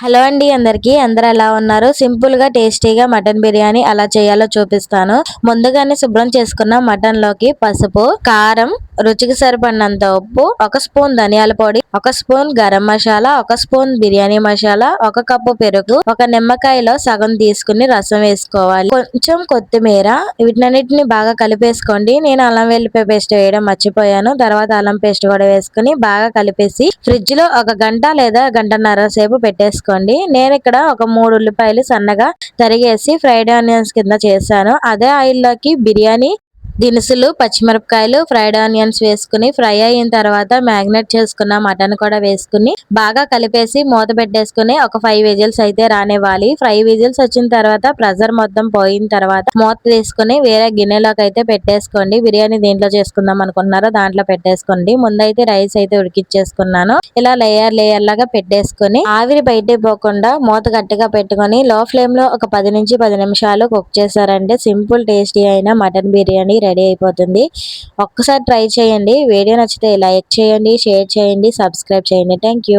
Hello అండి అందరికి అందరు ఎలా ఉన్నారు? సింపుల్ గా టేస్టీగా మటన్ బిర్యానీ ఎలా చేయాలో చూపిస్తాను. ముందుగానే శుభ్రం చేసుకున్న మటన్ లోకి పసుపు, కారం, రుచికి సరిపడినంత ఉప్పు, ఒక స్పూన్ ధనియాల పొడి, ఒక స్పూన్ గరం మసాలా, ఒక స్పూన్ బిర్యానీ మసాలా, ఒక కప్పు పెరుగు, ఒక నిమ్మకాయలో సగం తీసుకుని రసం వేసుకోవాలి. కొంచెం కొత్తిమీర, వీటినన్నిటిని బాగా కలిపేసుకోండి. నేను అల్లం వెల్లిపాయ పేస్ట్ వేయడం మర్చిపోయాను. తర్వాత అల్లం పేస్ట్ కూడా వేసుకుని బాగా కలిపేసి ఫ్రిడ్జ్ లో ఒక గంట లేదా గంటన్నర సేపు పెట్టేసుకోండి. నేను ఇక్కడ ఒక 3 ఉల్లిపాయలు సన్నగా తరిగేసి ఫ్రైడ్ ఆనియన్స్ కింద చేశాను. అదే ఆయిల్ లోకి బిర్యానీ దినుసులు, పచ్చిమిరపకాయలు, ఫ్రైడ్ ఆనియన్స్ వేసుకుని ఫ్రై అయిన తర్వాత మ్యాగ్నేట్ చేసుకున్న మటన్ కూడా వేసుకుని బాగా కలిపేసి మూత పెట్టేసుకుని ఒక 5 విజిల్స్ అయితే రానివ్వాలి. 5 విజిల్స్ వచ్చిన తర్వాత ప్రెషర్ మొత్తం పోయిన తర్వాత మూత తీసుకుని వేరే గిన్నెలోకి అయితే పెట్టేసుకోండి. బిర్యానీ దేంట్లో చేసుకుందాం అనుకుంటున్నారో దాంట్లో పెట్టేసుకోండి. ముందైతే రైస్ అయితే ఉడికిచ్చేసుకున్నాను. ఇలా లేయర్ లేయర్ లాగా పెట్టేసుకుని ఆవిరి బయటే పోకుండా మూత గట్టిగా పెట్టుకొని లో ఫ్లేమ్ లో ఒక 10 నుంచి 10 నిమిషాలు కుక్ చేశారంటే సింపుల్ టేస్టీ అయిన మటన్ బిర్యానీ రెడీ అయిపోతుంది. ఒక్కసారి ట్రై చేయండి. వీడియో నచ్చితే లైక్ చేయండి, షేర్ చేయండి, సబ్స్క్రైబ్ చేయండి. Thank you.